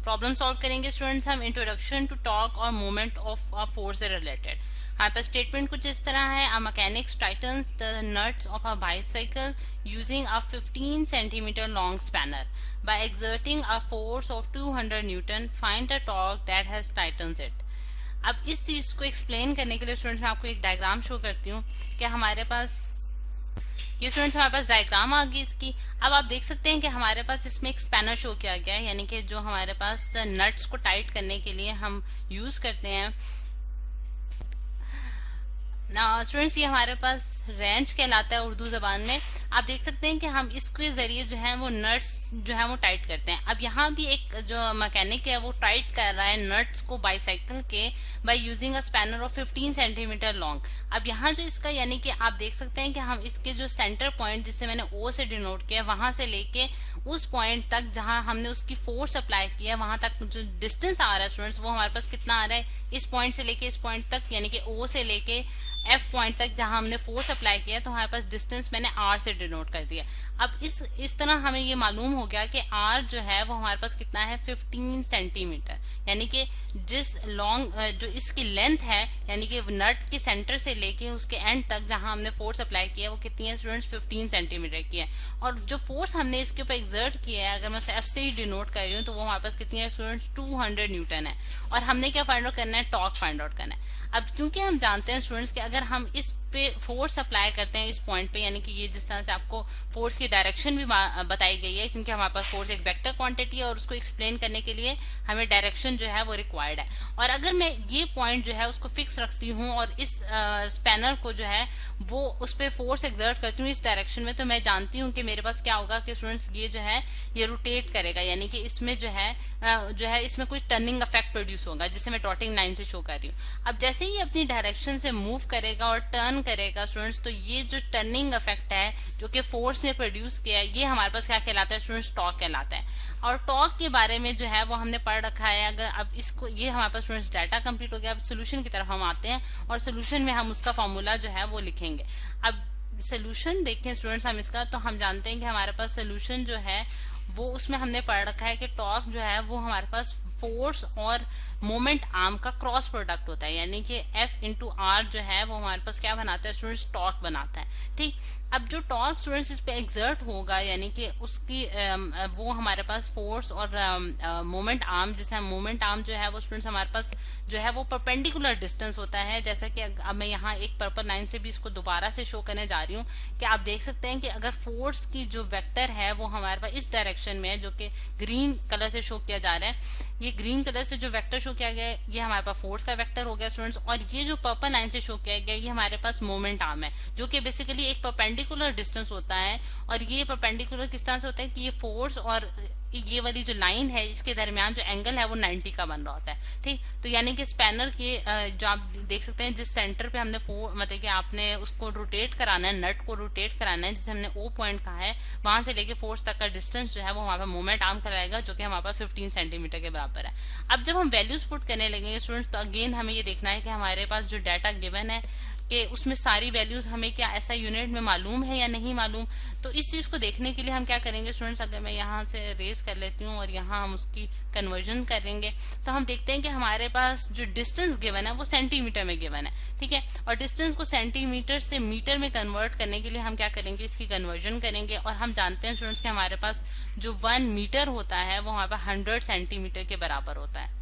Problem solve करेंगे students हम introduction to torque और मोमेंट ऑफ अ फोर्स से रिलेटेड। हमारे पास स्टेटमेंट कुछ इस तरह है, a mechanics tightens the nuts of a bicycle using a 15 centimetre long spanner by exerting a force of 200 newton, find the torque that has tightens it. अब इस चीज को एक्सप्लेन करने के लिए स्टूडेंट्स मैं आपको एक डायग्राम शो करती हूँ कि हमारे पास ये स्टूडेंट्स हमारे पास डायग्राम आ गई इसकी। अब आप देख सकते हैं कि हमारे पास इसमें एक स्पैनर शो किया गया है, यानी कि जो हमारे पास नट्स को टाइट करने के लिए हम यूज करते हैं। स्टूडेंट्स ये हमारे पास रेंच कहलाता है उर्दू जबान में। आप देख सकते हैं कि हम इसके जरिए जो है वो नट्स जो है वो टाइट करते हैं। अब यहाँ भी एक जो मैकेनिक है वो टाइट कर रहा है नट्स को बाईसाइकिल के by using a spanner of 15 centimetre long. अब यहाँ जो इसका यानी कि आप देख सकते हैं कि हम इसके जो सेंटर पॉइंट जिसे मैंने ओ से डिनोट किया वहां से लेके उस पॉइंट तक जहां हमने उसकी फोर्स अप्लाई किया वहां तक जो डिस्टेंस आ रहा है स्टूडेंट्स वो हमारे पास कितना आ रहा है, इस पॉइंट से लेके इस पॉइंट तक यानी कि ओ से लेके एफ पॉइंट तक जहां हमने फोर्स अप्लाई किया तो हमारे पास डिस्टेंस मैंने आर से डिनोट कर दिया। अब इस तरह हमें ये मालूम हो गया कि आर जो है वो हमारे पास कितना है 15 सेंटीमीटर, यानी कि जिस लॉन्ग जो इसकी लेंथ है यानी कि नट के सेंटर से लेके उसके एंड तक जहां हमने फोर्स अप्लाई किया वो कितनी है स्टूडेंट्स 15 सेंटीमीटर की है। और जो फोर्स हमने इसके ऊपर एक्सर्ट किया है अगर मैं एफ से ही डिनोट कर रही हूँ तो वो हमारे पास कितनी है स्टूडेंट्स 200 न्यूटन है। और हमने क्या फाइंड आउट करना है, टॉर्क फाइंड आउट करना है। अब क्योंकि हम जानते हैं स्टूडेंट्स कि अगर हम इस पे फोर्स अप्लाई करते हैं इस पॉइंट पे, यानी कि ये जिस तरह से आपको फोर्स की डायरेक्शन भी बताई गई है क्योंकि हमारे पास फोर्स एक वेक्टर क्वांटिटी है और उसको एक्सप्लेन करने के लिए हमें डायरेक्शन जो है वो रिक्वायर्ड है। और अगर मैं ये पॉइंट जो है उसको फिक्स रखती हूँ और इस स्पैनर को जो है वो उस पर फोर्स एक्सर्ट करती हूँ इस डायरेक्शन में, तो मैं जानती हूँ कि मेरे पास क्या होगा कि स्टूडेंट्स ये जो है ये रोटेट करेगा, यानी कि इसमें जो है इसमें कुछ टर्निंग इफेक्ट प्रोड्यूस होगा जिसे मैं डॉटिंग लाइन से शो कर रही हूँ। अब जैसे ही अपनी डायरेक्शन से मूव करेगा और टर्न करेगा स्टूडेंट्स तो ये जो टर्निंग इफेक्ट है जो कि फोर्स ने प्रोड्यूस किया है ये हमारे पास क्या कहलाता है स्टूडेंट्स, टॉर्क कहलाता है। और टॉर्क के बारे में जो है वो हमने पढ़ रखा है। अगर अब इसको ये हमारे पास स्टूडेंट्स डाटा कंप्लीट हो गया, अब सोल्यूशन की तरफ हम आते हैं और सोल्यूशन में हम उसका फॉर्मूला जो है वो लिखेंगे। अब सोल्यूशन देखें स्टूडेंट्स हम इसका, तो हम जानते हैं कि हमारे पास सोल्यूशन जो है वो उसमें हमने पढ़ रखा है कि टॉर्क जो है वो हमारे पास फोर्स और मोमेंट आर्म का क्रॉस प्रोडक्ट होता है, यानी कि F इंटू आर जो है वो हमारे पास क्या बनाता है स्टूडेंट्स, टॉर्क बनाता है। ठीक, अब जो टॉर्क स्टूडेंट्स इस पे एक्सर्ट होगा यानी कि उसकी वो हमारे पास फोर्स और मोमेंट आर्म जिसे मोमेंट आर्म जो है वो स्टूडेंट्स हमारे पास जो है वो परपेंडिकुलर डिस्टेंस होता है। जैसा कि अब मैं यहाँ एक पर्पल लाइन से भी इसको दोबारा से शो करने जा रही हूँ कि आप देख सकते हैं कि अगर फोर्स की जो वेक्टर है वो हमारे पास इस डायरेक्शन में है जो कि ग्रीन कलर से शो किया जा रहा है, ये ग्रीन कलर से जो वेक्टर शो किया गया है ये हमारे पास फोर्स का वेक्टर हो गया स्टूडेंट्स, और ये जो पर्पल लाइन से शो किया गया ये हमारे पास मोमेंट आर्म है जो कि बेसिकली एक परपेंडिकुलर डिस्टेंस होता है। और ये परपेंडिकुलर किस तरह से होता है कि ये फोर्स और ये वाली जो लाइन है इसके दरमियान जो एंगल है वो 90 का बन रहा होता है। ठीक, तो यानी कि स्पैनर के जो आप देख सकते हैं जिस सेंटर पे हमने मतलब कि आपने उसको रोटेट कराना है, नट को रोटेट कराना है जिसे हमने ओ पॉइंट कहा है, वहां से लेके फोर्स तक का डिस्टेंस जो है वो हमारे पास मोमेंट आर्म कहलाएगा जो कि हमारे पास 15 सेंटीमीटर के बराबर है। अब जब हम वैल्यूज पुट करने लगेंगे स्टूडेंट्स तो अगेन हमें ये देखना है कि हमारे पास जो डाटा गिवन है कि उसमें सारी वैल्यूज हमें क्या ऐसा यूनिट में मालूम है या नहीं मालूम। तो इस चीज को देखने के लिए हम क्या करेंगे स्टूडेंट्स, अगर मैं यहाँ से रेस कर लेती हूँ और यहाँ हम उसकी कन्वर्जन करेंगे तो हम देखते हैं कि हमारे पास जो डिस्टेंस गिवन है वो सेंटीमीटर में गिवन है। ठीक है, और डिस्टेंस को सेंटीमीटर से मीटर में कन्वर्ट करने के लिए हम क्या करेंगे, इसकी कन्वर्जन करेंगे। और हम जानते हैं स्टूडेंट्स कि हमारे पास जो 1 मीटर होता है वो हमारे पास 100 सेंटीमीटर के बराबर होता है।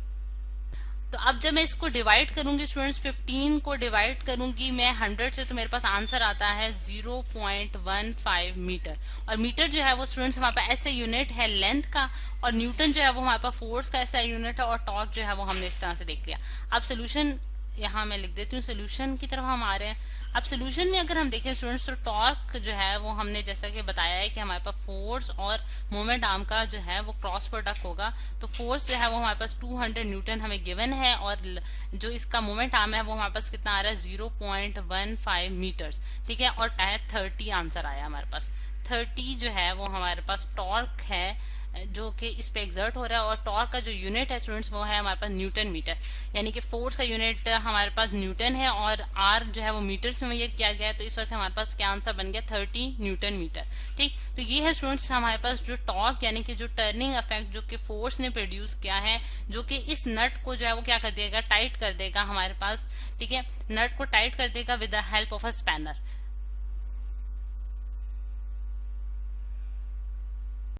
तो अब जब मैं इसको डिवाइड करूंगी स्टूडेंट्स 15 को डिवाइड करूंगी मैं 100 से तो मेरे पास आंसर आता है 0.15 मीटर। और मीटर जो है वो स्टूडेंट्स हमारे पास ऐसे यूनिट है लेंथ का, और न्यूटन जो है वो हमारे पास फोर्स का ऐसा यूनिट है, और टॉर्क जो है वो हमने इस तरह से देख लिया। अब सोल्यूशन यहाँ मैं लिख देती हूँ, सोल्यूशन की तरफ हम आ रहे हैं। अब सोल्यूशन में अगर हम देखें स्टूडेंट्स तो टॉर्क जो है वो हमने जैसा कि बताया है कि हमारे पास फोर्स और मोमेंट आर्म का जो है वो क्रॉस प्रोडक्ट होगा। तो फोर्स जो है वो हमारे पास 200 न्यूटन हमें गिवन है और जो इसका मोमेंट आर्म है वो हमारे पास कितना आ रहा है 0.15 मीटर्स। ठीक है, और 30 आंसर आया हमारे पास। 30 जो है वो हमारे पास टॉर्क है जो कि इस पे एग्जर्ट हो रहा है, और टॉर्क का जो यूनिट है स्टूडेंट्स वो है हमारे पास न्यूटन मीटर, यानी कि फोर्स का यूनिट हमारे पास न्यूटन है और आर जो है वो मीटर्स में मेजर किया गया है, तो इस वजह से हमारे पास क्या आंसर बन गया 30 न्यूटन मीटर। ठीक, तो ये है स्टूडेंट्स हमारे पास जो टॉर्क यानी कि जो टर्निंग इफेक्ट जो कि फोर्स ने प्रोड्यूस किया है, जो कि इस नट को जो है वो क्या कर देगा, टाइट कर देगा हमारे पास। ठीक है, नट को टाइट कर देगा with the help of a spanner.